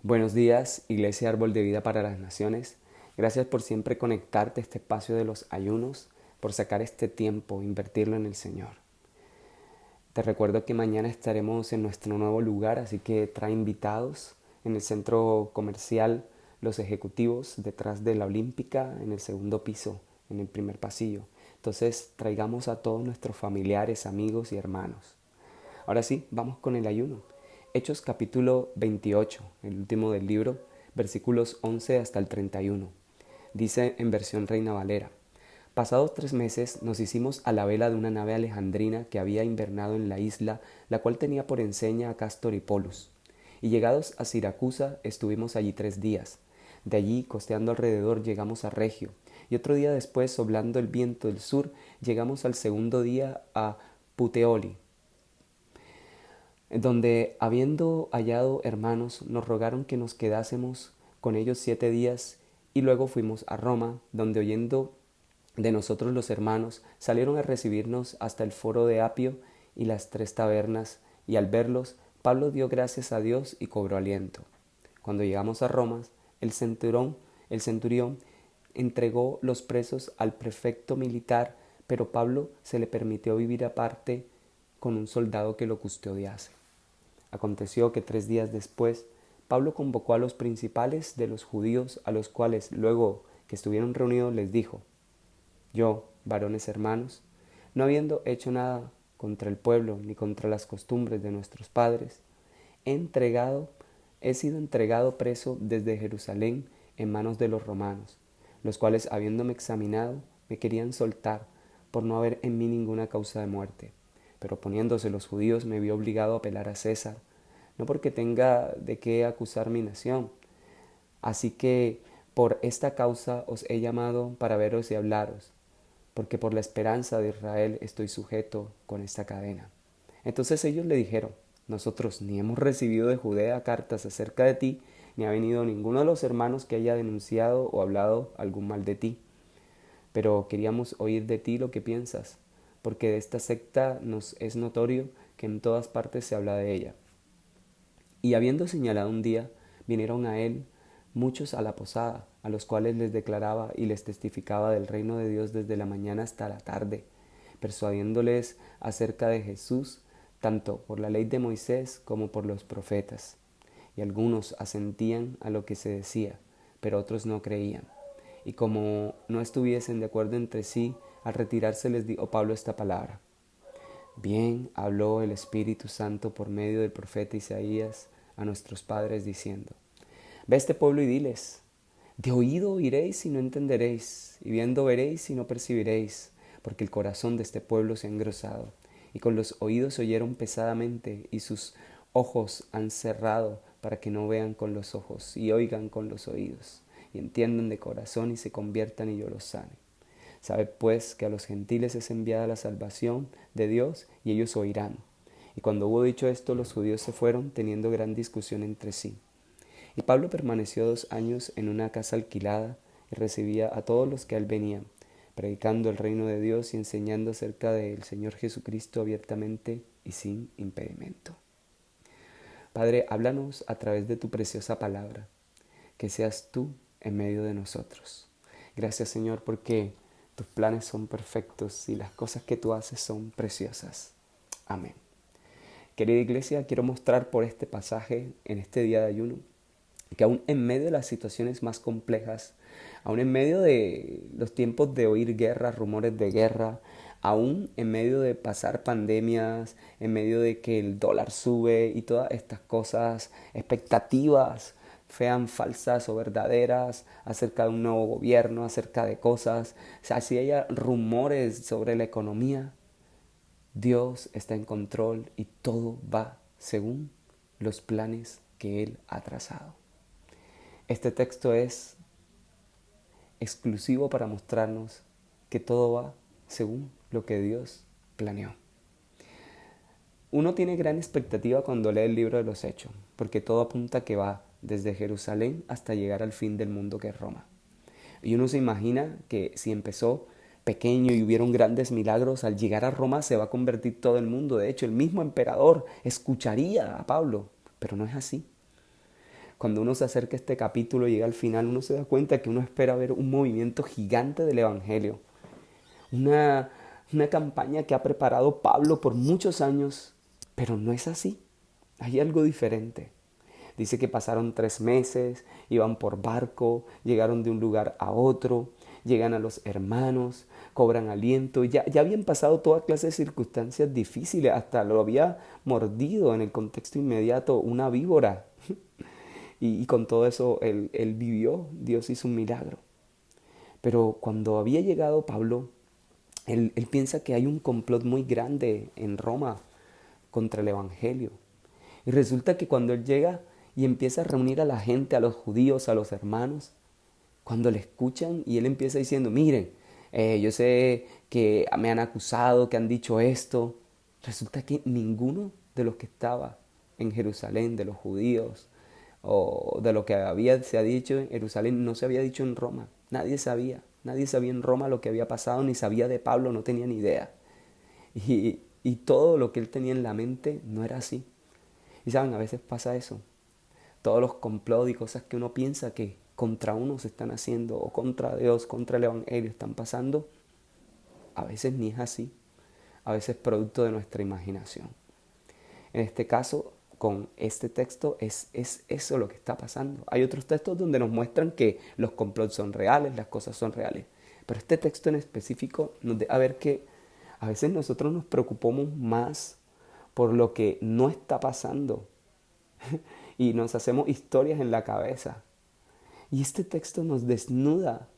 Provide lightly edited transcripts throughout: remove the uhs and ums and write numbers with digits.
Buenos días, Iglesia Árbol de Vida para las Naciones. Gracias por siempre conectarte a este espacio de los ayunos, por sacar este tiempo, invertirlo en el Señor. Te recuerdo que mañana estaremos en nuestro nuevo lugar, así que trae invitados en el centro comercial Los Ejecutivos, detrás de la Olímpica, en el segundo piso, en el primer pasillo. Entonces traigamos a todos nuestros familiares, amigos y hermanos. Ahora sí, vamos con el ayuno. Hechos capítulo 28, el último del libro, versículos 11 hasta el 31. Dice en versión Reina Valera: Pasados 3 meses nos hicimos a la vela de una nave alejandrina que había invernado en la isla, la cual tenía por enseña a Cástor y Polus. Y llegados a Siracusa estuvimos allí 3 días. De allí, costeando alrededor, llegamos a Regio, y otro día después, soplando el viento del sur, llegamos al segundo día a Puteoli, donde, habiendo hallado hermanos, nos rogaron que nos quedásemos con ellos 7 días, y luego fuimos a Roma, donde, oyendo de nosotros los hermanos, salieron a recibirnos hasta el foro de Apio y las 3 tabernas, y al verlos, Pablo dio gracias a Dios y cobró aliento. Cuando llegamos a Roma, el centurión entregó los presos al prefecto militar, pero Pablo se le permitió vivir aparte con un soldado que lo custodiase. Aconteció que 3 días después, Pablo convocó a los principales de los judíos, a los cuales, luego que estuvieron reunidos, les dijo: Yo, varones hermanos, no habiendo hecho nada contra el pueblo ni contra las costumbres de nuestros padres, he sido entregado preso desde Jerusalén en manos de los romanos, los cuales, habiéndome examinado, me querían soltar, por no haber en mí ninguna causa de muerte. Pero poniéndose los judíos, me vi obligado a apelar a César, no porque tenga de qué acusar mi nación. Así que por esta causa os he llamado para veros y hablaros, porque por la esperanza de Israel estoy sujeto con esta cadena. Entonces ellos le dijeron: Nosotros ni hemos recibido de Judea cartas acerca de ti, ni ha venido ninguno de los hermanos que haya denunciado o hablado algún mal de ti. Pero queríamos oír de ti lo que piensas, porque de esta secta nos es notorio que en todas partes se habla de ella. Y habiendo señalado un día, vinieron a él muchos a la posada, a los cuales les declaraba y les testificaba del reino de Dios desde la mañana hasta la tarde, persuadiéndoles acerca de Jesús, tanto por la ley de Moisés como por los profetas. Y algunos asentían a lo que se decía, pero otros no creían. Y como no estuviesen de acuerdo entre sí, al retirarse les dijo Pablo esta palabra: Bien habló el Espíritu Santo por medio del profeta Isaías a nuestros padres diciendo: Ve a este pueblo y diles: De oído oiréis y no entenderéis, y viendo veréis y no percibiréis, porque el corazón de este pueblo se ha engrosado, y con los oídos oyeron pesadamente, y sus ojos han cerrado, para que no vean con los ojos, y oigan con los oídos, y entiendan de corazón, y se conviertan, y yo los sane. Sabed pues que a los gentiles es enviada la salvación de Dios, y ellos oirán. Y cuando hubo dicho esto, los judíos se fueron, teniendo gran discusión entre sí. Y Pablo permaneció 2 años en una casa alquilada, y recibía a todos los que a él venían, predicando el reino de Dios y enseñando acerca del Señor Jesucristo abiertamente y sin impedimento. Padre, háblanos a través de tu preciosa palabra, que seas tú en medio de nosotros. Gracias, Señor, porque tus planes son perfectos y las cosas que tú haces son preciosas. Amén. Querida iglesia, quiero mostrar por este pasaje, en este día de ayuno, que aún en medio de las situaciones más complejas, aún en medio de los tiempos de oír guerras, rumores de guerra, aún en medio de pasar pandemias, en medio de que el dólar sube y todas estas cosas, expectativas, sean falsas o verdaderas, acerca de un nuevo gobierno, acerca de cosas, o sea, si haya rumores sobre la economía, Dios está en control y todo va según los planes que Él ha trazado. Este texto es exclusivo para mostrarnos que todo va según lo que Dios planeó. Uno tiene gran expectativa cuando lee el libro de los Hechos, porque todo apunta que va desde Jerusalén hasta llegar al fin del mundo, que es Roma. Y uno se imagina que si empezó pequeño y hubieron grandes milagros, al llegar a Roma se va a convertir todo el mundo. De hecho, el mismo emperador escucharía a Pablo, pero no es así. Cuando uno se acerca a este capítulo y llega al final, uno se da cuenta que uno espera ver un movimiento gigante del Evangelio. Una, una campaña que ha preparado Pablo por muchos años, pero no es así. Hay algo diferente. Dice que pasaron 3 meses, iban por barco, llegaron de un lugar a otro, llegan a los hermanos, cobran aliento. Ya habían pasado toda clase de circunstancias difíciles, hasta lo había mordido en el contexto inmediato una víbora. Y con todo eso él vivió, Dios hizo un milagro. Pero cuando había llegado Pablo, él piensa que hay un complot muy grande en Roma contra el Evangelio. Y resulta que cuando él llega y empieza a reunir a la gente, a los judíos, a los hermanos, cuando le escuchan y él empieza diciendo, miren, yo sé que me han acusado, que han dicho esto, resulta que ninguno de los que estaba en Jerusalén, de los judíos, o de lo que se ha dicho en Jerusalén, no se había dicho en Roma. Nadie sabía en Roma lo que había pasado, ni sabía de Pablo, no tenía ni idea. Y todo lo que él tenía en la mente no era así. Y saben, a veces pasa eso. Todos los complots y cosas que uno piensa que contra uno se están haciendo, o contra Dios, contra el Evangelio están pasando, a veces ni es así. A veces es producto de nuestra imaginación. En este caso, con este texto es eso lo que está pasando. Hay otros textos donde nos muestran que los complots son reales, las cosas son reales. Pero este texto en específico nos deja ver que a veces nosotros nos preocupamos más por lo que no está pasando y nos hacemos historias en la cabeza. Y este texto nos desnuda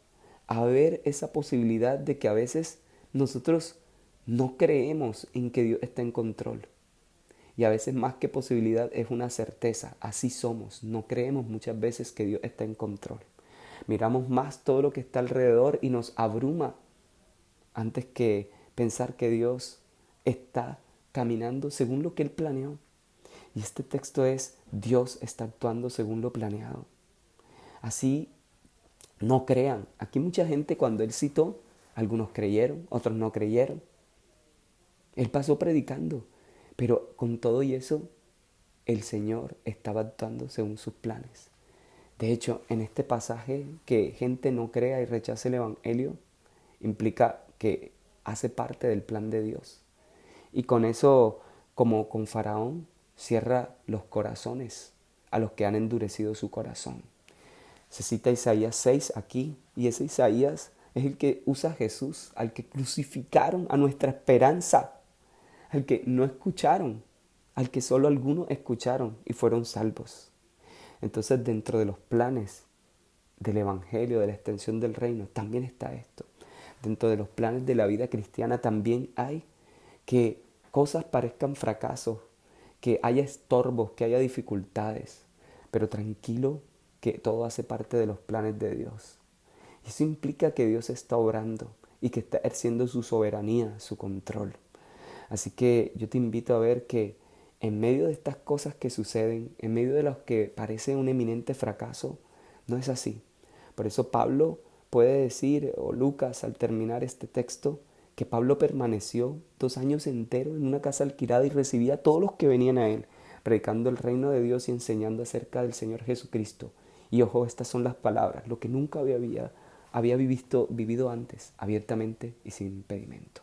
a ver esa posibilidad de que a veces nosotros no creemos en que Dios está en control. Y a veces más que posibilidad es una certeza, así somos, no creemos muchas veces que Dios está en control. Miramos más todo lo que está alrededor y nos abruma antes que pensar que Dios está caminando según lo que Él planeó. Y este texto es, Dios está actuando según lo planeado. Así no crean. Aquí mucha gente cuando Él citó, algunos creyeron, otros no creyeron. Él pasó predicando, pero con todo y eso, el Señor estaba actuando según sus planes. De hecho, en este pasaje, que gente no crea y rechace el Evangelio, implica que hace parte del plan de Dios. Y con eso, como con Faraón, cierra los corazones a los que han endurecido su corazón. Se cita Isaías 6 aquí, y ese Isaías es el que usa a Jesús, al que crucificaron, a nuestra esperanza, al que no escucharon, al que solo algunos escucharon y fueron salvos. Entonces, dentro de los planes del Evangelio, de la extensión del reino, también está esto. Dentro de los planes de la vida cristiana también hay que cosas parezcan fracasos, que haya estorbos, que haya dificultades, pero tranquilo que todo hace parte de los planes de Dios. Y eso implica que Dios está obrando y que está ejerciendo su soberanía, su control. Así que yo te invito a ver que en medio de estas cosas que suceden, en medio de los que parece un eminente fracaso, no es así. Por eso Pablo puede decir, o Lucas al terminar este texto, que Pablo permaneció 2 años enteros en una casa alquilada y recibía a todos los que venían a él, predicando el reino de Dios y enseñando acerca del Señor Jesucristo. Y ojo, estas son las palabras, lo que nunca había vivido antes, abiertamente y sin impedimento.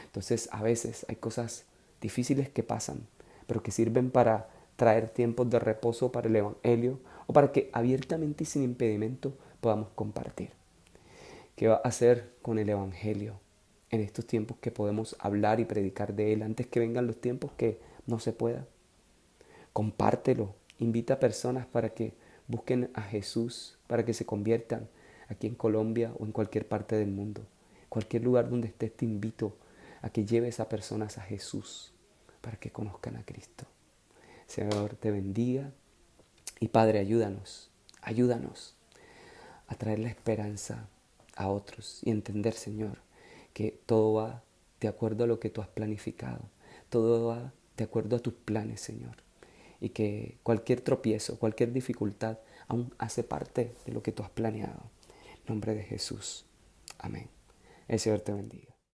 Entonces, a veces hay cosas difíciles que pasan, pero que sirven para traer tiempos de reposo para el Evangelio o para que abiertamente y sin impedimento podamos compartir. ¿Qué va a hacer con el Evangelio en estos tiempos que podemos hablar y predicar de él antes que vengan los tiempos que no se pueda? Compártelo, invita a personas para que busquen a Jesús, para que se conviertan aquí en Colombia o en cualquier parte del mundo. Cualquier lugar donde estés te invito a que lleves a personas a Jesús para que conozcan a Cristo. Señor, te bendiga y Padre, ayúdanos a traer la esperanza a otros y entender, Señor, que todo va de acuerdo a lo que tú has planificado, todo va de acuerdo a tus planes, Señor, y que cualquier tropiezo, cualquier dificultad aún hace parte de lo que tú has planeado. En nombre de Jesús. Amén. El Señor te bendiga.